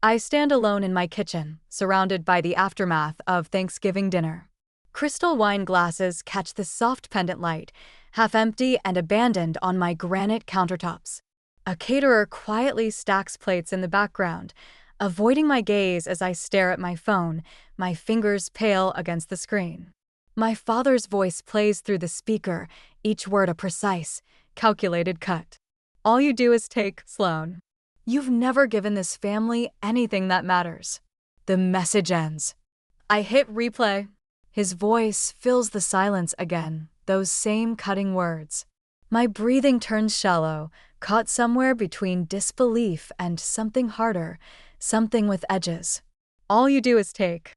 I stand alone in my kitchen, surrounded by the aftermath of Thanksgiving dinner. Crystal wine glasses catch the soft pendant light, half empty and abandoned on my granite countertops. A caterer quietly stacks plates in the background, avoiding my gaze as I stare at my phone, my fingers pale against the screen. My father's voice plays through the speaker, each word a precise, calculated cut. All you do is take, Sloan. You've never given this family anything that matters. The message ends. I hit replay. His voice fills the silence again, those same cutting words. My breathing turns shallow, caught somewhere between disbelief and something harder, something with edges. All you do is take.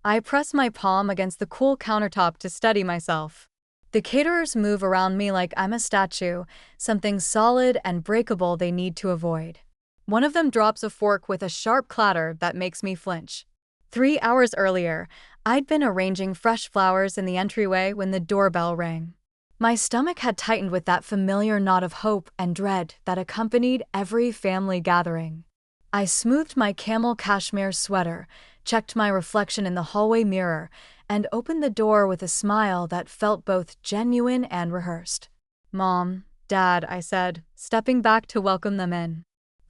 I press my palm against the cool countertop to steady myself. The caterers move around me like I'm a statue, something solid and breakable they need to avoid. One of them drops a fork with a sharp clatter that makes me flinch. 3 hours earlier, I'd been arranging fresh flowers in the entryway when the doorbell rang. My stomach had tightened with that familiar knot of hope and dread that accompanied every family gathering. I smoothed my camel cashmere sweater, checked my reflection in the hallway mirror, and opened the door with a smile that felt both genuine and rehearsed. "Mom, Dad," I said, stepping back to welcome them in.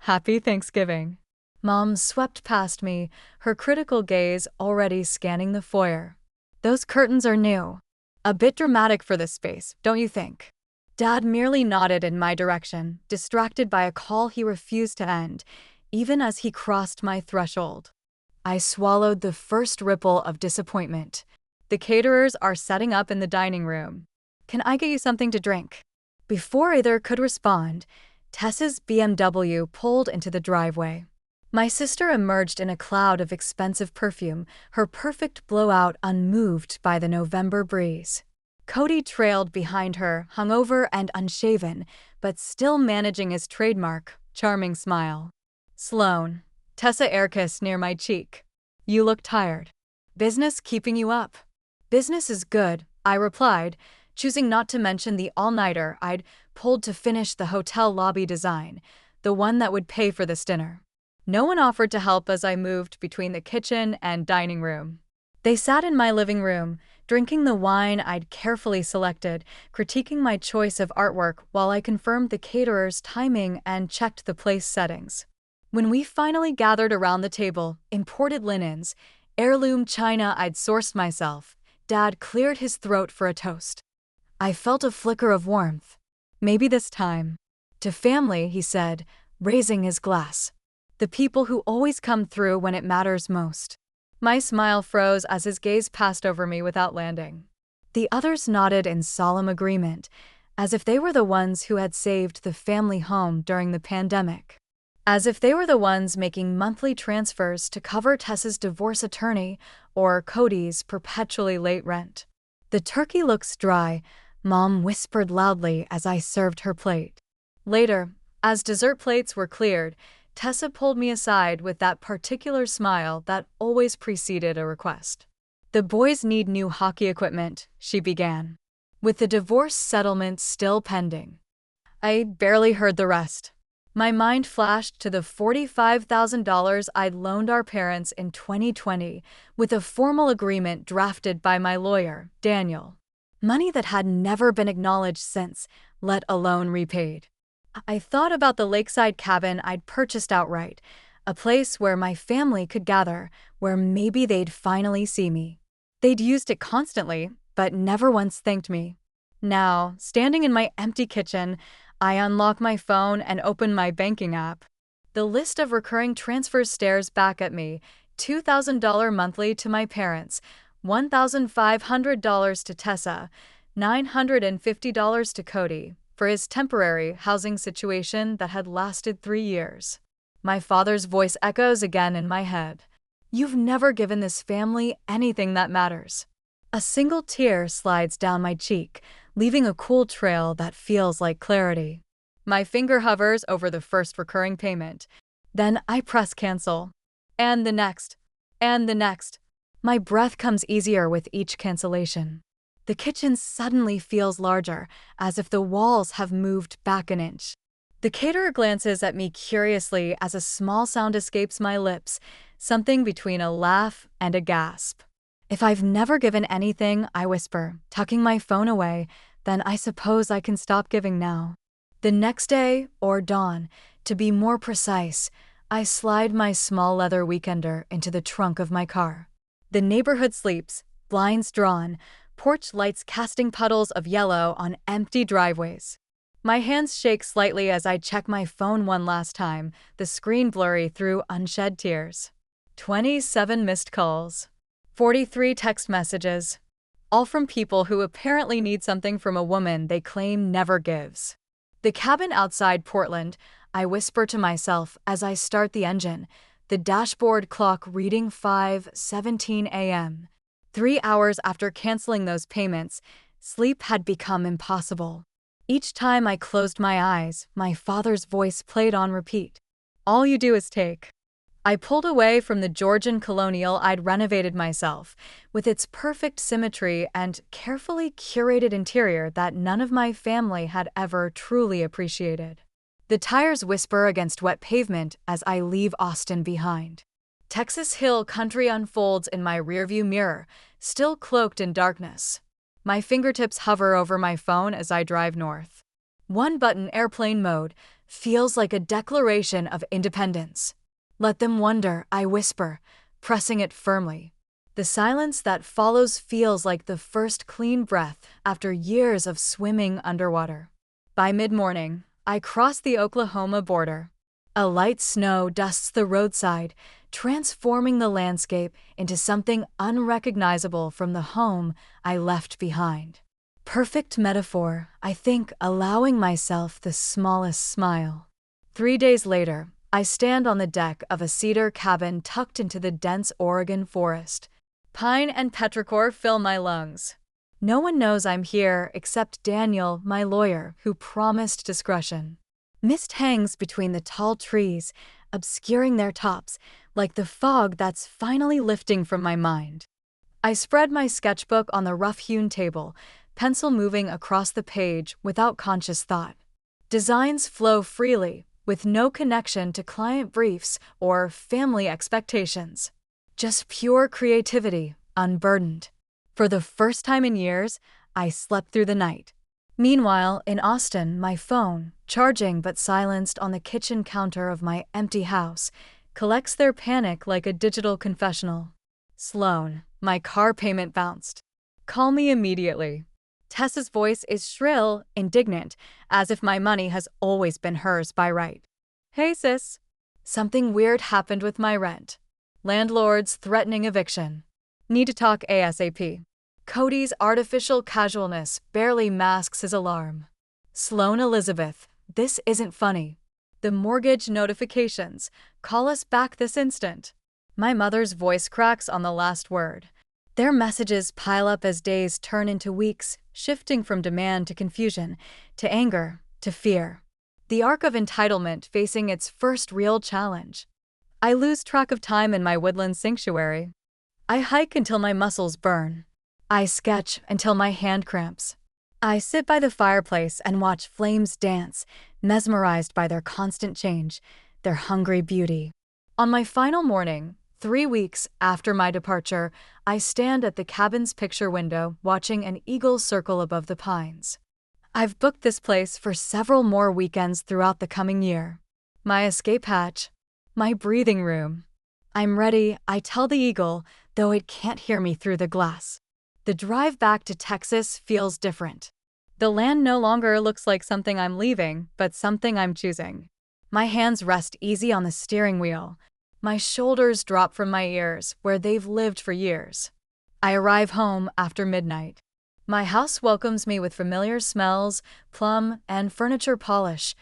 "Happy Thanksgiving." Mom swept past me, her critical gaze already scanning the foyer. "Those curtains are new. A bit dramatic for this space, don't you think?" Dad merely nodded in my direction, distracted by a call he refused to end, even as he crossed my threshold. I swallowed the first ripple of disappointment. The caterers are setting up in the dining room. "Can I get you something to drink?" Before either could respond, Tessa's BMW pulled into the driveway. My sister emerged in a cloud of expensive perfume, her perfect blowout unmoved by the November breeze. Cody trailed behind her, hungover and unshaven, but still managing his trademark, charming smile. "Sloan." Tessa air-kissed near my cheek. "You look tired. Business keeping you up?" "Business is good," I replied, choosing not to mention the all-nighter I'd pulled to finish the hotel lobby design, the one that would pay for this dinner. No one offered to help as I moved between the kitchen and dining room. They sat in my living room, drinking the wine I'd carefully selected, critiquing my choice of artwork while I confirmed the caterer's timing and checked the place settings. When we finally gathered around the table, imported linens, heirloom china I'd sourced myself, Dad cleared his throat for a toast. I felt a flicker of warmth. "Maybe this time." "To family," he said, raising his glass. "The people who always come through when it matters most." My smile froze as his gaze passed over me without landing. The others nodded in solemn agreement, as if they were the ones who had saved the family home during the pandemic. As if they were the ones making monthly transfers to cover Tessa's divorce attorney or Cody's perpetually late rent. "The turkey looks dry," Mom whispered loudly as I served her plate. Later, as dessert plates were cleared, Tessa pulled me aside with that particular smile that always preceded a request. "The boys need new hockey equipment," she began. With the divorce settlement still pending. I barely heard the rest. My mind flashed to the $45,000 I'd loaned our parents in 2020 with a formal agreement drafted by my lawyer, Daniel. Money that had never been acknowledged since, let alone repaid. I thought about the lakeside cabin I'd purchased outright, a place where my family could gather, where maybe they'd finally see me. They'd used it constantly, but never once thanked me. Now, standing in my empty kitchen, I unlock my phone and open my banking app. The list of recurring transfers stares back at me: $2,000 monthly to my parents, $1,500 to Tessa, $950 to Cody, for his temporary housing situation that had lasted 3 years. My father's voice echoes again in my head. "You've never given this family anything that matters." A single tear slides down my cheek, leaving a cool trail that feels like clarity. My finger hovers over the first recurring payment. Then I press cancel. And the next. And the next. My breath comes easier with each cancellation. The kitchen suddenly feels larger, as if the walls have moved back an inch. The caterer glances at me curiously as a small sound escapes my lips, something between a laugh and a gasp. If I've never given anything, I whisper, tucking my phone away, then I suppose I can stop giving now. The next day, or dawn, to be more precise, I slide my small leather weekender into the trunk of my car. The neighborhood sleeps, blinds drawn, porch lights casting puddles of yellow on empty driveways. My hands shake slightly as I check my phone one last time, the screen blurry through unshed tears. 27 missed calls. 43 text messages. All from people who apparently need something from a woman they claim never gives. The cabin outside Portland, I whisper to myself as I start the engine, the dashboard clock reading 5:17 a.m. 3 hours after canceling those payments, sleep had become impossible. Each time I closed my eyes, my father's voice played on repeat. All you do is take. I pulled away from the Georgian colonial I'd renovated myself, with its perfect symmetry and carefully curated interior that none of my family had ever truly appreciated. The tires whisper against wet pavement as I leave Austin behind. Texas Hill Country unfolds in my rearview mirror, still cloaked in darkness. My fingertips hover over my phone as I drive north. One button airplane mode feels like a declaration of independence. Let them wonder, I whisper, pressing it firmly. The silence that follows feels like the first clean breath after years of swimming underwater. By mid-morning, I cross the Oklahoma border. A light snow dusts the roadside, transforming the landscape into something unrecognizable from the home I left behind. Perfect metaphor, I think, allowing myself the smallest smile. 3 days later, I stand on the deck of a cedar cabin tucked into the dense Oregon forest. Pine and petrichor fill my lungs. No one knows I'm here except Daniel, my lawyer, who promised discretion. Mist hangs between the tall trees, obscuring their tops, like the fog that's finally lifting from my mind. I spread my sketchbook on the rough-hewn table, pencil moving across the page without conscious thought. Designs flow freely, with no connection to client briefs or family expectations. Just pure creativity, unburdened. For the first time in years, I slept through the night. Meanwhile, in Austin, my phone, charging but silenced on the kitchen counter of my empty house, collects their panic like a digital confessional. Sloan, my car payment bounced. Call me immediately. Tessa's voice is shrill, indignant, as if my money has always been hers by right. Hey sis. Something weird happened with my rent. Landlord's threatening eviction. Need to talk ASAP. Cody's artificial casualness barely masks his alarm. Sloan Elizabeth, this isn't funny. The mortgage notifications. Call us back this instant. My mother's voice cracks on the last word. Their messages pile up as days turn into weeks, shifting from demand to confusion, to anger, to fear. The arc of entitlement facing its first real challenge. I lose track of time in my woodland sanctuary. I hike until my muscles burn. I sketch until my hand cramps. I sit by the fireplace and watch flames dance, mesmerized by their constant change, their hungry beauty. On my final morning, 3 weeks after my departure, I stand at the cabin's picture window watching an eagle circle above the pines. I've booked this place for several more weekends throughout the coming year. My escape hatch. My breathing room. I'm ready, I tell the eagle, though it can't hear me through the glass. The drive back to Texas feels different. The land no longer looks like something I'm leaving, but something I'm choosing. My hands rest easy on the steering wheel. My shoulders drop from my ears, where they've lived for years. I arrive home after midnight. My house welcomes me with familiar smells, plum, and furniture polish,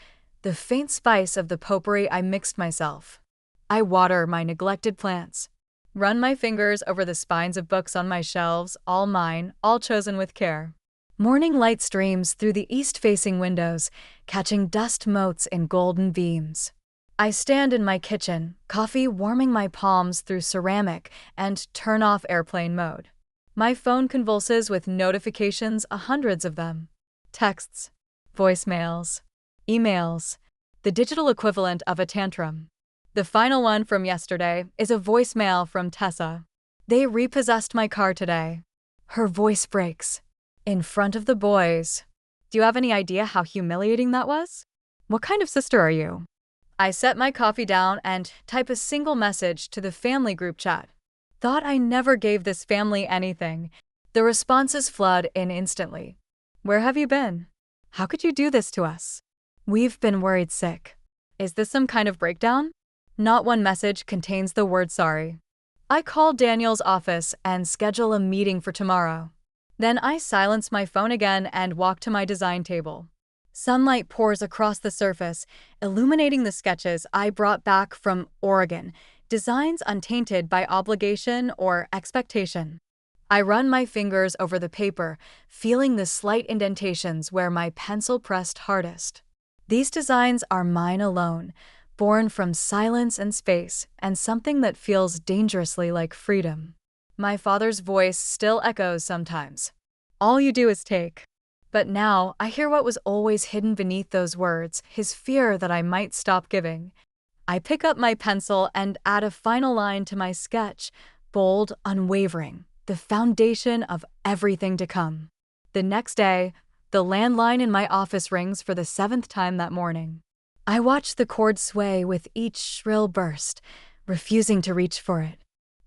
the faint spice of the potpourri I mixed myself. I water my neglected plants. Run my fingers over the spines of books on my shelves, all mine, all chosen with care. Morning light streams through the east-facing windows, catching dust motes in golden beams. I stand in my kitchen, coffee warming my palms through ceramic, and turn off airplane mode. My phone convulses with notifications, hundreds of them. Texts, voicemails, emails, the digital equivalent of a tantrum. The final one from yesterday is a voicemail from Tessa. They repossessed my car today. Her voice breaks. In front of the boys. Do you have any idea how humiliating that was? What kind of sister are you? I set my coffee down and type a single message to the family group chat. Thought I never gave this family anything. The responses flood in instantly. Where have you been? How could you do this to us? We've been worried sick. Is this some kind of breakdown? Not one message contains the word sorry. I call Daniel's office and schedule a meeting for tomorrow. Then I silence my phone again and walk to my design table. Sunlight pours across the surface, illuminating the sketches I brought back from Oregon, designs untainted by obligation or expectation. I run my fingers over the paper, feeling the slight indentations where my pencil pressed hardest. These designs are mine alone, born from silence and space, and something that feels dangerously like freedom. My father's voice still echoes sometimes. All you do is take. But now I hear what was always hidden beneath those words, his fear that I might stop giving. I pick up my pencil and add a final line to my sketch, bold, unwavering, the foundation of everything to come. The next day, the landline in my office rings for the 7th time that morning. I watch the cord sway with each shrill burst, refusing to reach for it.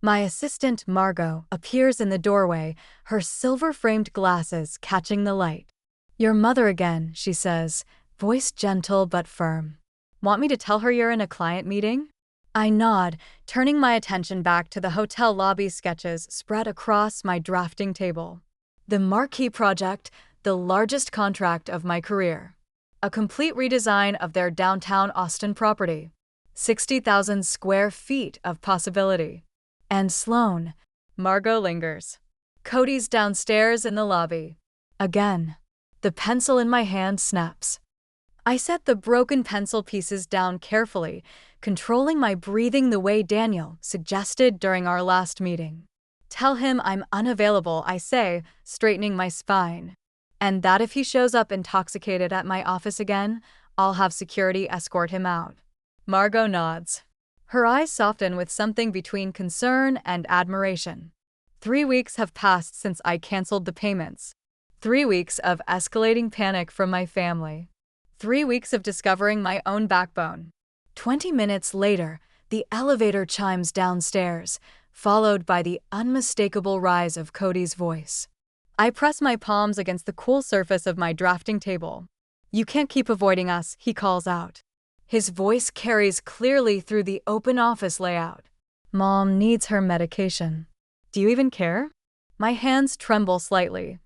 My assistant, Margot, appears in the doorway, her silver-framed glasses catching the light. "Your mother again," she says, voice gentle but firm. "Want me to tell her you're in a client meeting?" I nod, turning my attention back to the hotel lobby sketches spread across my drafting table. The marquee project, the largest contract of my career. A complete redesign of their downtown Austin property. 60,000 square feet of possibility. And Sloane. Margot lingers. Cody's downstairs in the lobby. Again. The pencil in my hand snaps. I set the broken pencil pieces down carefully, controlling my breathing the way Daniel suggested during our last meeting. "Tell him I'm unavailable," I say, straightening my spine. "And that if he shows up intoxicated at my office again, I'll have security escort him out." Margot nods. Her eyes soften with something between concern and admiration. 3 weeks have passed since I canceled the payments. 3 weeks of escalating panic from my family. 3 weeks of discovering my own backbone. 20 minutes later, the elevator chimes downstairs, followed by the unmistakable rise of Cody's voice. I press my palms against the cool surface of my drafting table. "You can't keep avoiding us," he calls out. His voice carries clearly through the open office layout. "Mom needs her medication. Do you even care?" My hands tremble slightly.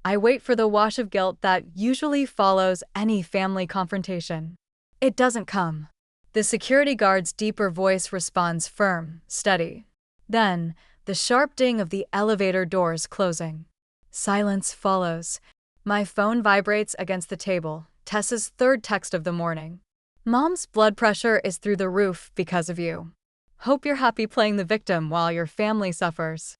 I wait for the wash of guilt that usually follows any family confrontation. It doesn't come. The security guard's deeper voice responds firm, steady. Then, the sharp ding of the elevator doors closing. Silence follows. My phone vibrates against the table, Tessa's 3rd text of the morning. "Mom's blood pressure is through the roof because of you. Hope you're happy playing the victim while your family suffers."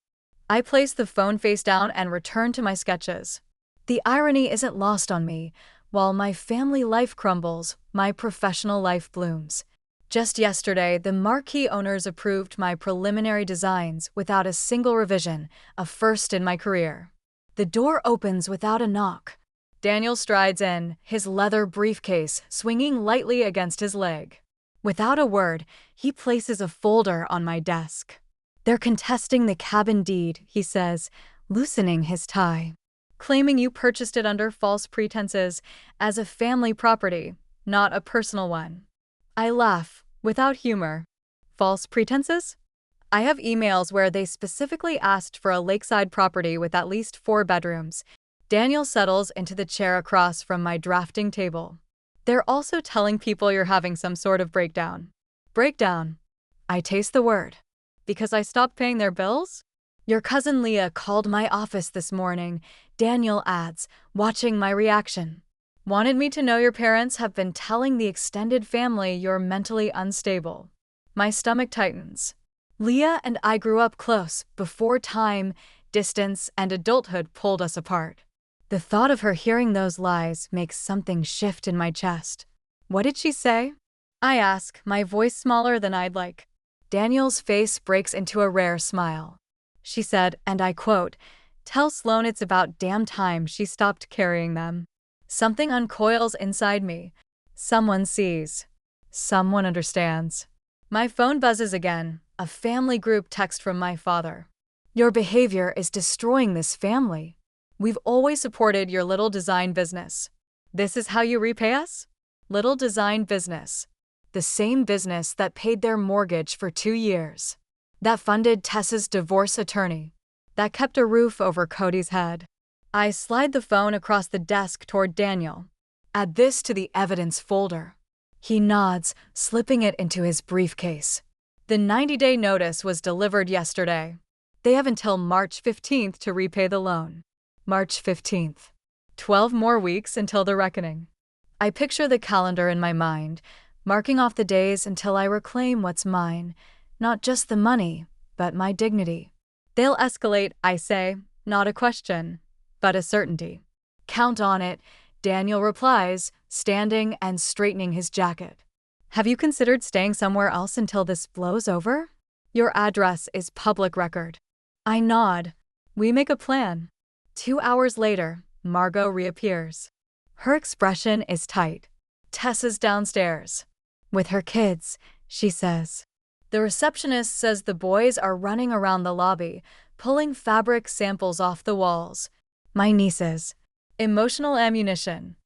I place the phone face down and return to my sketches. The irony isn't lost on me. While my family life crumbles, my professional life blooms. Just yesterday, the marquee owners approved my preliminary designs without a single revision, a first in my career. The door opens without a knock. Daniel strides in, his leather briefcase swinging lightly against his leg. Without a word, he places a folder on my desk. "They're contesting the cabin deed," he says, loosening his tie. "Claiming you purchased it under false pretenses as a family property, not a personal one." I laugh, without humor. False pretenses? I have emails where they specifically asked for a lakeside property with at least 4 bedrooms. Daniel settles into the chair across from my drafting table. "They're also telling people you're having some sort of breakdown." Breakdown. I taste the word. "Because I stopped paying their bills?" "Your cousin Leah called my office this morning," Daniel adds, watching my reaction. "Wanted me to know your parents have been telling the extended family you're mentally unstable." My stomach tightens. Leah and I grew up close before time, distance, and adulthood pulled us apart. The thought of her hearing those lies makes something shift in my chest. What did she say? I ask, my voice smaller than I'd like. Daniel's face breaks into a rare smile. She said, and I quote, "Tell Sloan it's about damn time she stopped carrying them." Something uncoils inside me. Someone sees. Someone understands. My phone buzzes again, a family group text from my father. "Your behavior is destroying this family. We've always supported your little design business. This is how you repay us?" Little design business. The same business that paid their mortgage for 2 years. That funded Tessa's divorce attorney. That kept a roof over Cody's head. I slide the phone across the desk toward Daniel. "Add this to the evidence folder." He nods, slipping it into his briefcase. The 90-day notice was delivered yesterday. They have until March 15th to repay the loan. March 15th. 12 more weeks until the reckoning. I picture the calendar in my mind, marking off the days until I reclaim what's mine, not just the money, but my dignity. They'll escalate, I say, not a question, but a certainty. "Count on it," Daniel replies, standing and straightening his jacket. "Have you considered staying somewhere else until this blows over? Your address is public record." I nod. We make a plan. 2 hours later, Margot reappears. Her expression is tight. "Tessa's downstairs. With her kids," she says. The receptionist says the boys are running around the lobby, pulling fabric samples off the walls. My nieces. Emotional ammunition.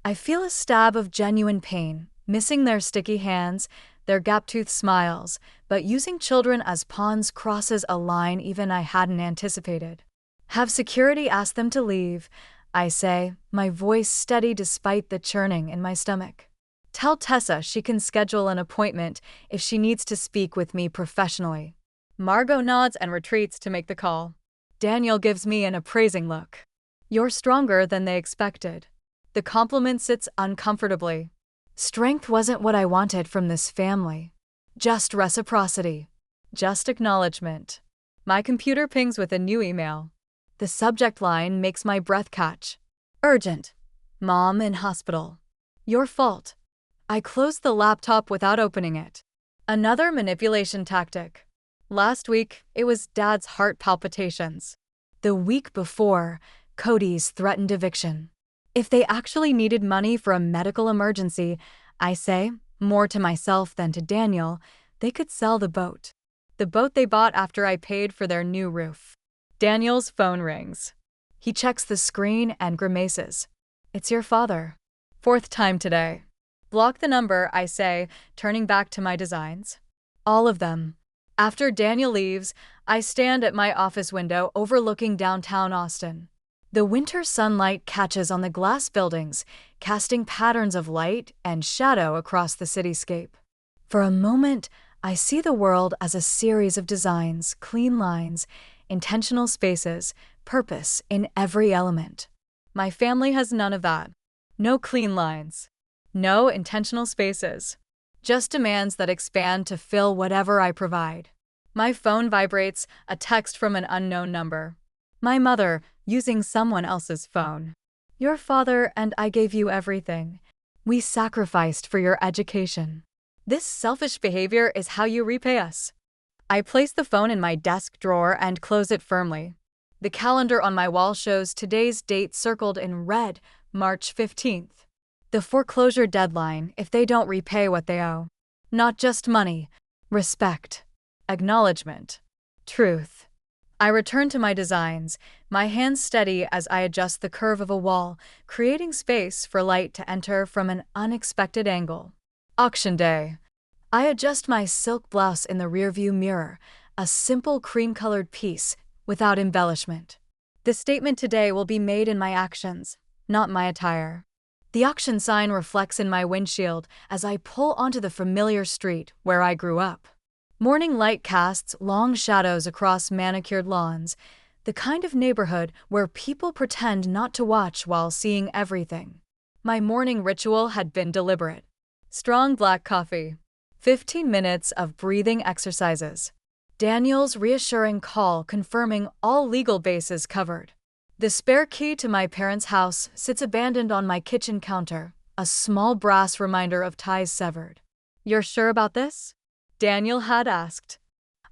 I feel a stab of genuine pain, missing their sticky hands, their gap-toothed smiles, but using children as pawns crosses a line even I hadn't anticipated. "Have security ask them to leave," I say, my voice steady despite the churning in my stomach. "Tell Tessa she can schedule an appointment if she needs to speak with me professionally." Margot nods and retreats to make the call. Daniel gives me an appraising look. "You're stronger than they expected." The compliment sits uncomfortably. Strength wasn't what I wanted from this family. Just reciprocity. Just acknowledgement. My computer pings with a new email. The subject line makes my breath catch. "Urgent. Mom in hospital. Your fault." I closed the laptop without opening it. Another manipulation tactic. Last week, it was Dad's heart palpitations. The week before, Cody's threatened eviction. If they actually needed money for a medical emergency, I say, more to myself than to Daniel, they could sell the boat. The boat they bought after I paid for their new roof. Daniel's phone rings. He checks the screen and grimaces. "It's your father." 4th time today. "Block the number," I say, turning back to my designs. All of them. After Daniel leaves, I stand at my office window overlooking downtown Austin. The winter sunlight catches on the glass buildings, casting patterns of light and shadow across the cityscape. For a moment, I see the world as a series of designs, clean lines, intentional spaces, purpose in every element. My family has none of that. No clean lines. No intentional spaces. Just demands that expand to fill whatever I provide. My phone vibrates, a text from an unknown number. My mother, using someone else's phone. "Your father and I gave you everything. We sacrificed for your education. This selfish behavior is how you repay us." I place the phone in my desk drawer and close it firmly. The calendar on my wall shows today's date circled in red, March 15th. The foreclosure deadline if they don't repay what they owe. Not just money, respect, acknowledgement, truth. I return to my designs, my hands steady as I adjust the curve of a wall, creating space for light to enter from an unexpected angle. Auction day. I adjust my silk blouse in the rearview mirror, a simple cream-colored piece, without embellishment. The statement today will be made in my actions, not my attire. The auction sign reflects in my windshield as I pull onto the familiar street where I grew up. Morning light casts long shadows across manicured lawns, the kind of neighborhood where people pretend not to watch while seeing everything. My morning ritual had been deliberate. Strong black coffee. 15 minutes of breathing exercises. Daniel's reassuring call confirming all legal bases covered. The spare key to my parents' house sits abandoned on my kitchen counter, a small brass reminder of ties severed. "You're sure about this?" Daniel had asked.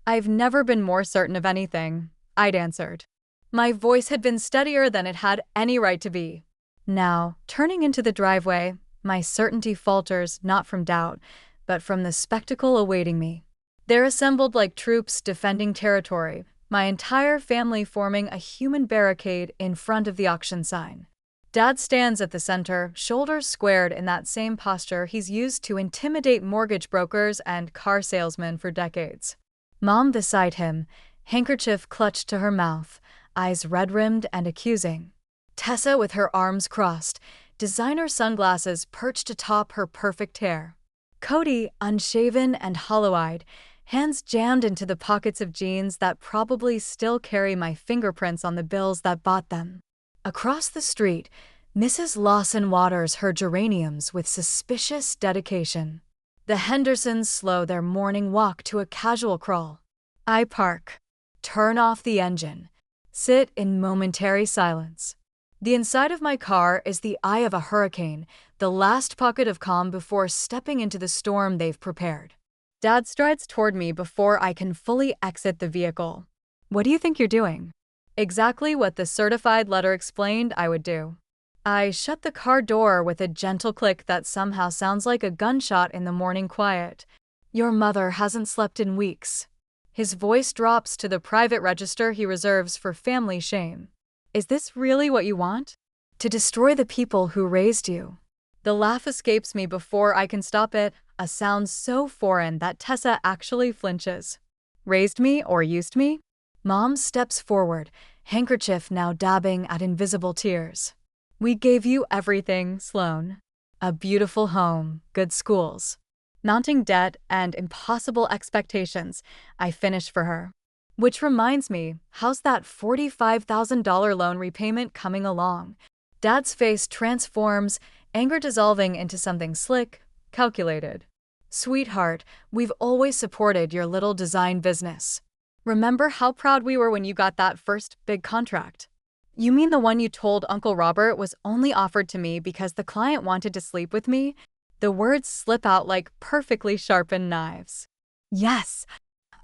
"I've never been more certain of anything," I'd answered. My voice had been steadier than it had any right to be. Now, turning into the driveway, my certainty falters not from doubt, but from the spectacle awaiting me. They're assembled like troops defending territory, my entire family forming a human barricade in front of the auction sign. Dad stands at the center, shoulders squared in that same posture he's used to intimidate mortgage brokers and car salesmen for decades. Mom beside him, handkerchief clutched to her mouth, eyes red-rimmed and accusing. Tessa with her arms crossed, designer sunglasses perched atop her perfect hair. Cody, unshaven and hollow-eyed, hands jammed into the pockets of jeans that probably still carry my fingerprints on the bills that bought them. Across the street, Mrs. Lawson waters her geraniums with suspicious dedication. The Hendersons slow their morning walk to a casual crawl. I park, turn off the engine, sit in momentary silence. The inside of my car is the eye of a hurricane, the last pocket of calm before stepping into the storm they've prepared. Dad strides toward me before I can fully exit the vehicle. "What do you think you're doing?" Exactly what the certified letter explained I would do. I shut the car door with a gentle click that somehow sounds like a gunshot in the morning quiet. "Your mother hasn't slept in weeks." His voice drops to the private register he reserves for family shame. "Is this really what you want? To destroy the people who raised you?" The laugh escapes me before I can stop it, a sound so foreign that Tessa actually flinches. "Raised me or used me?" Mom steps forward, handkerchief now dabbing at invisible tears. "We gave you everything, Sloan. A beautiful home, good schools, mounting debt, and impossible expectations. I finish for her. Which reminds me, how's that $45,000 loan repayment coming along?" Dad's face transforms, anger dissolving into something slick, calculated. "Sweetheart, we've always supported your little design business. Remember how proud we were when you got that first big contract?" "You mean the one you told Uncle Robert was only offered to me because the client wanted to sleep with me?" The words slip out like perfectly sharpened knives. "Yes,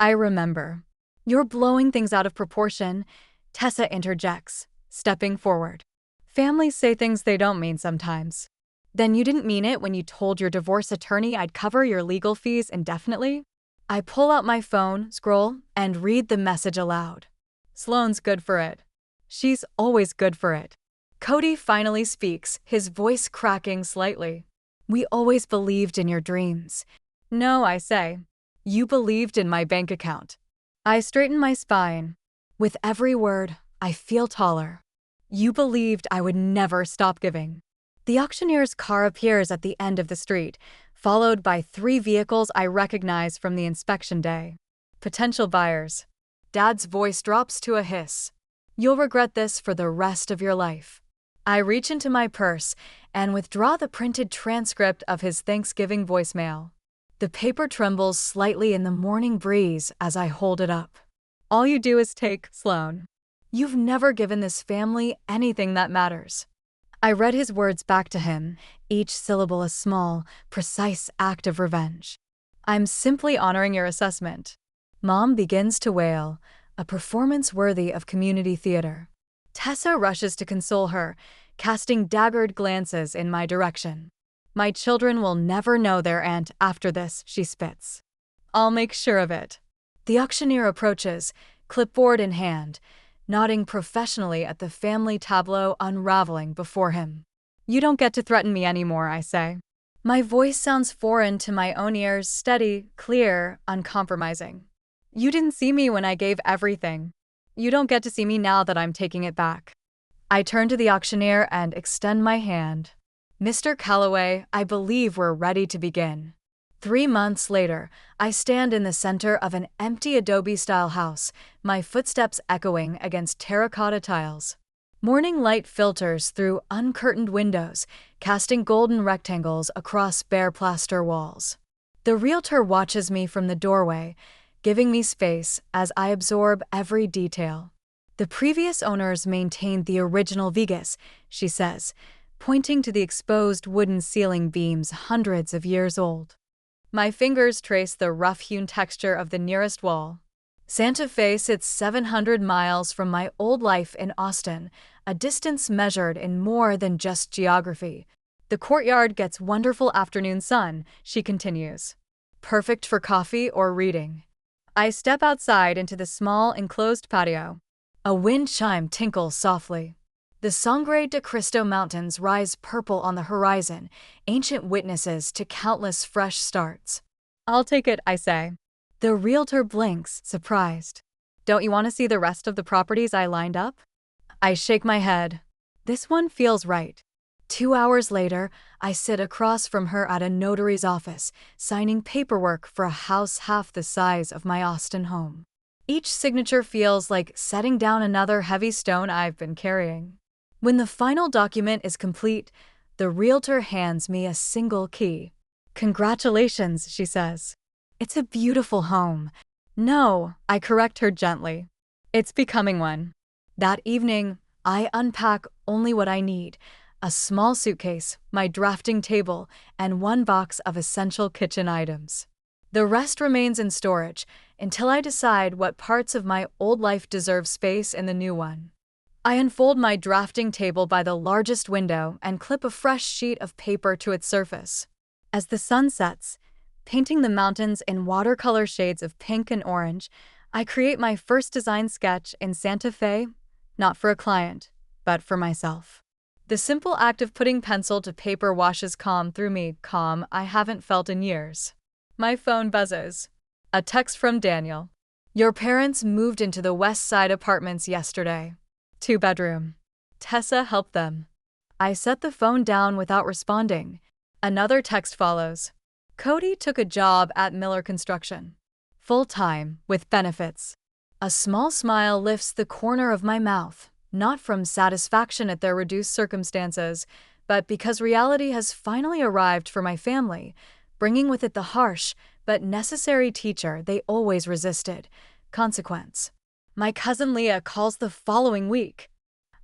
I remember." "You're blowing things out of proportion," Tessa interjects, stepping forward. "Families say things they don't mean sometimes." "Then you didn't mean it when you told your divorce attorney I'd cover your legal fees indefinitely?" I pull out my phone, scroll, and read the message aloud. "Sloane's good for it. She's always good for it." Cody finally speaks, his voice cracking slightly. "We always believed in your dreams." "No," I say. "You believed in my bank account." I straighten my spine. With every word, I feel taller. "You believed I would never stop giving." The auctioneer's car appears at the end of the street, followed by 3 vehicles I recognize from the inspection day. Potential buyers. Dad's voice drops to a hiss. "You'll regret this for the rest of your life." I reach into my purse and withdraw the printed transcript of his Thanksgiving voicemail. The paper trembles slightly in the morning breeze as I hold it up. "All you do is take, Sloan. You've never given this family anything that matters." I read his words back to him, each syllable a small, precise act of revenge. "I'm simply honoring your assessment." Mom begins to wail, a performance worthy of community theater. Tessa rushes to console her, casting daggered glances in my direction. "My children will never know their aunt after this," she spits. "I'll make sure of it." The auctioneer approaches, clipboard in hand, nodding professionally at the family tableau unraveling before him. "You don't get to threaten me anymore," I say. My voice sounds foreign to my own ears, steady, clear, uncompromising. "You didn't see me when I gave everything. You don't get to see me now that I'm taking it back." I turn to the auctioneer and extend my hand. "Mr. Calloway, I believe we're ready to begin." 3 months later, I stand in the center of an empty adobe-style house, my footsteps echoing against terracotta tiles. Morning light filters through uncurtained windows, casting golden rectangles across bare plaster walls. The realtor watches me from the doorway, giving me space as I absorb every detail. "The previous owners maintained the original Vegas," she says, pointing to the exposed wooden ceiling beams hundreds of years old. My fingers trace the rough-hewn texture of the nearest wall. Santa Fe sits 700 miles from my old life in Austin, a distance measured in more than just geography. The courtyard gets wonderful afternoon sun, she continues. Perfect for coffee or reading. I step outside into the small enclosed patio. A wind chime tinkles softly. The Sangre de Cristo Mountains rise purple on the horizon, ancient witnesses to countless fresh starts. I'll take it, I say. The realtor blinks, surprised. Don't you want to see the rest of the properties I lined up? I shake my head. This one feels right. 2 hours later, I sit across from her at a notary's office, signing paperwork for a house half the size of my Austin home. Each signature feels like setting down another heavy stone I've been carrying. When the final document is complete, the realtor hands me a single key. Congratulations, she says. It's a beautiful home. No, I correct her gently. It's becoming one. That evening, I unpack only what I need: a small suitcase, my drafting table, and one box of essential kitchen items. The rest remains in storage until I decide what parts of my old life deserve space in the new one. I unfold my drafting table by the largest window and clip a fresh sheet of paper to its surface. As the sun sets, painting the mountains in watercolor shades of pink and orange, I create my first design sketch in Santa Fe, not for a client, but for myself. The simple act of putting pencil to paper washes calm through me, calm I haven't felt in years. My phone buzzes. A text from Daniel. Your parents moved into the West Side apartments yesterday. 2-bedroom. Tessa helped them. I set the phone down without responding. Another text follows. Cody took a job at Miller Construction. Full-time, with benefits. A small smile lifts the corner of my mouth, not from satisfaction at their reduced circumstances, but because reality has finally arrived for my family, bringing with it the harsh but necessary teacher they always resisted: consequence. My cousin Leah calls the following week.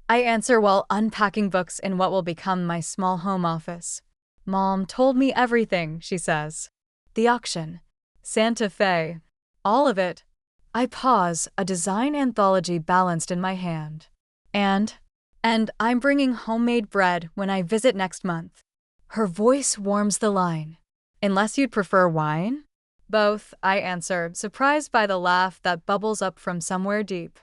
I answer while unpacking books in what will become my small home office. Mom told me everything, she says. The auction. Santa Fe. All of it. I pause, a design anthology balanced in my hand. And I'm bringing homemade bread when I visit next month. Her voice warms the line. Unless you'd prefer wine? Both, I answer, surprised by the laugh that bubbles up from somewhere deep.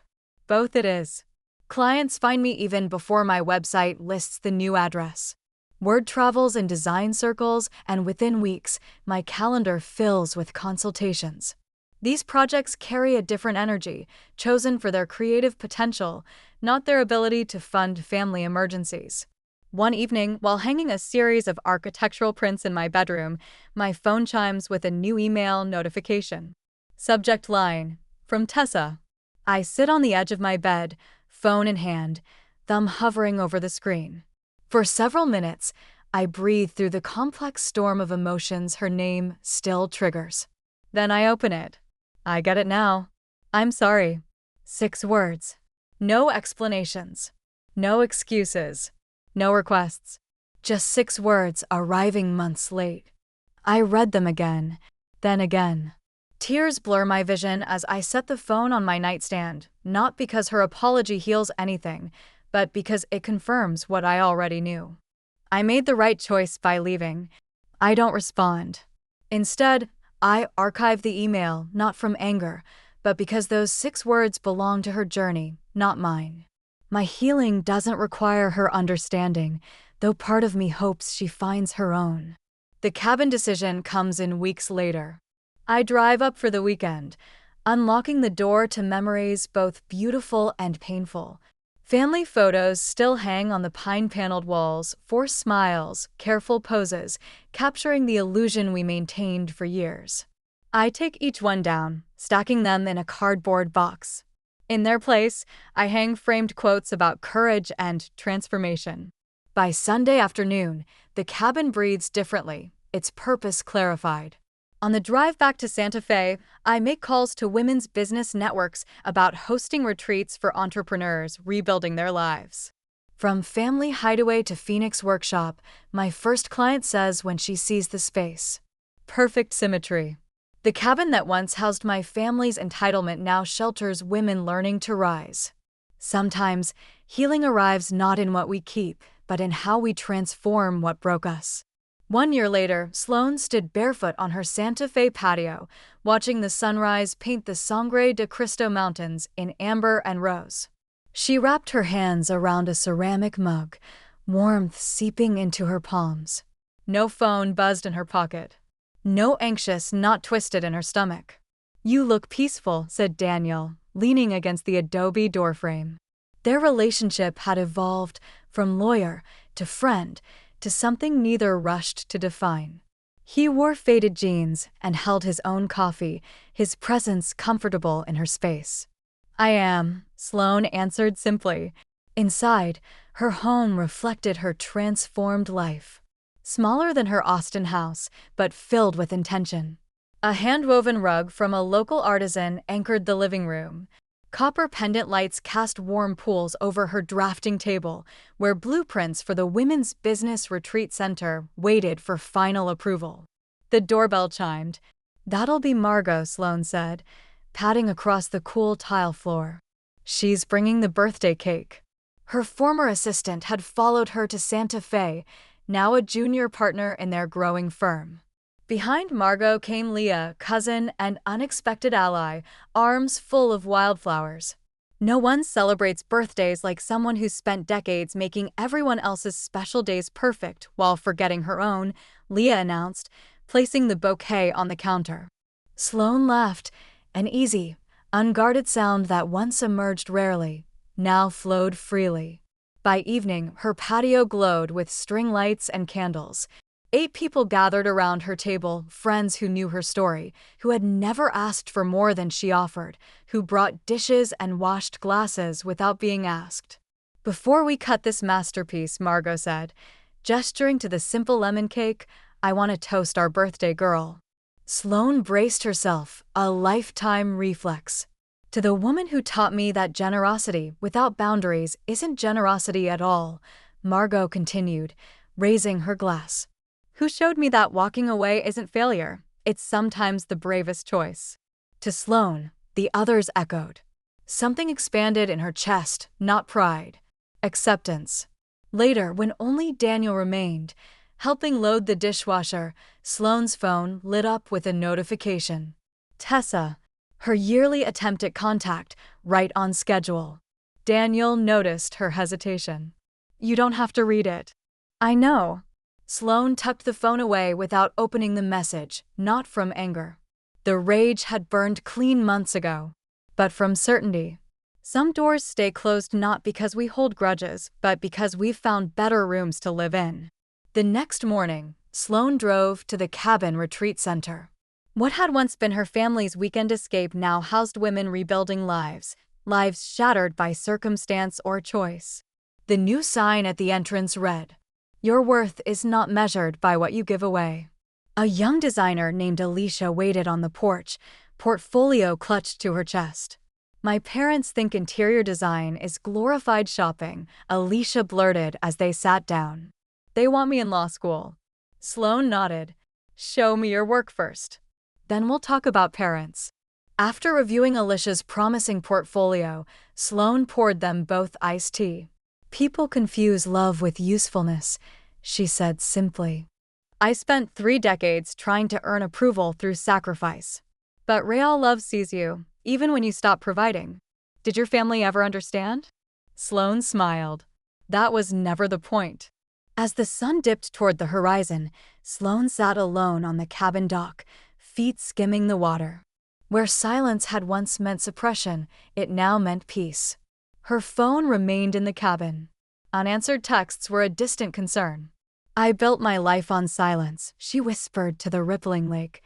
Both it is. Clients find me even before my website lists the new address. Word travels in design circles, and within weeks, my calendar fills with consultations. These projects carry a different energy, chosen for their creative potential, not their ability to fund family emergencies. One evening, while hanging a series of architectural prints in my bedroom, my phone chimes with a new email notification. Subject line: from Tessa. I sit on the edge of my bed, phone in hand, thumb hovering over the screen. For several minutes, I breathe through the complex storm of emotions her name still triggers. Then I open it. I get it now. I'm sorry. 6 words. No explanations. No excuses. No requests. Just 6 words arriving months late. I read them again, then again. Tears blur my vision as I set the phone on my nightstand, not because her apology heals anything, but because it confirms what I already knew. I made the right choice by leaving. I don't respond. Instead, I archive the email, not from anger, but because those 6 words belong to her journey, not mine. My healing doesn't require her understanding, though part of me hopes she finds her own. The cabin decision comes in weeks later. I drive up for the weekend, unlocking the door to memories both beautiful and painful. Family photos still hang on the pine-paneled walls, forced smiles, careful poses, capturing the illusion we maintained for years. I take each one down, stacking them in a cardboard box. In their place, I hang framed quotes about courage and transformation. By Sunday afternoon, the cabin breathes differently, its purpose clarified. On the drive back to Santa Fe, I make calls to women's business networks about hosting retreats for entrepreneurs rebuilding their lives. From family hideaway to Phoenix workshop, my first client says when she sees the space. Perfect symmetry. The cabin that once housed my family's entitlement now shelters women learning to rise. Sometimes, healing arrives not in what we keep, but in how we transform what broke us. 1 year later, Sloane stood barefoot on her Santa Fe patio, watching the sunrise paint the Sangre de Cristo Mountains in amber and rose. She wrapped her hands around a ceramic mug, warmth seeping into her palms. No phone buzzed in her pocket. No anxious knot twisted in her stomach. "You look peaceful," said Daniel, leaning against the adobe doorframe. Their relationship had evolved from lawyer to friend to something neither rushed to define. He wore faded jeans and held his own coffee, his presence comfortable in her space. "I am," Sloane answered simply. Inside, her home reflected her transformed life. Smaller than her Austin house, but filled with intention. A hand-woven rug from a local artisan anchored the living room. Copper pendant lights cast warm pools over her drafting table, where blueprints for the Women's Business Retreat Center waited for final approval. The doorbell chimed. "That'll be Margot," Sloane said, patting across the cool tile floor. "She's bringing the birthday cake." Her former assistant had followed her to Santa Fe, now a junior partner in their growing firm. Behind Margot came Leah, cousin and unexpected ally, arms full of wildflowers. "No one celebrates birthdays like someone who's spent decades making everyone else's special days perfect while forgetting her own," Leah announced, placing the bouquet on the counter. Sloane laughed, an easy, unguarded sound that once emerged rarely, now flowed freely. By evening, her patio glowed with string lights and candles. 8 people gathered around her table, friends who knew her story, who had never asked for more than she offered, who brought dishes and washed glasses without being asked. "Before we cut this masterpiece," Margot said, gesturing to the simple lemon cake, "I want to toast our birthday girl." Sloane braced herself, a lifetime reflex. "To the woman who taught me that generosity without boundaries isn't generosity at all," Margot continued, raising her glass. "Who showed me that walking away isn't failure, it's sometimes the bravest choice." To Sloane, the others echoed. Something expanded in her chest, not pride. Acceptance. Later, when only Daniel remained, helping load the dishwasher, Sloane's phone lit up with a notification. Tessa, her yearly attempt at contact, right on schedule. Daniel noticed her hesitation. "You don't have to read it." "I know." Sloane tucked the phone away without opening the message, not from anger. The rage had burned clean months ago, but from certainty. Some doors stay closed not because we hold grudges, but because we've found better rooms to live in. The next morning, Sloane drove to the cabin retreat center. What had once been her family's weekend escape now housed women rebuilding lives shattered by circumstance or choice. The new sign at the entrance read, "Your worth is not measured by what you give away." A young designer named Alicia waited on the porch, portfolio clutched to her chest. "My parents think interior design is glorified shopping," Alicia blurted as they sat down. "They want me in law school." Sloane nodded. "Show me your work first. Then we'll talk about parents." After reviewing Alicia's promising portfolio, Sloane poured them both iced tea. "People confuse love with usefulness," she said simply. "I spent 3 decades trying to earn approval through sacrifice. But real love sees you, even when you stop providing. Did your family ever understand?" Sloane smiled. That was never the point. As the sun dipped toward the horizon, Sloane sat alone on the cabin dock, feet skimming the water. Where silence had once meant suppression, it now meant peace. Her phone remained in the cabin. Unanswered texts were a distant concern. "I built my life on silence," she whispered to the rippling lake.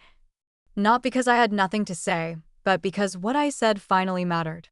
"Not because I had nothing to say, but because what I said finally mattered."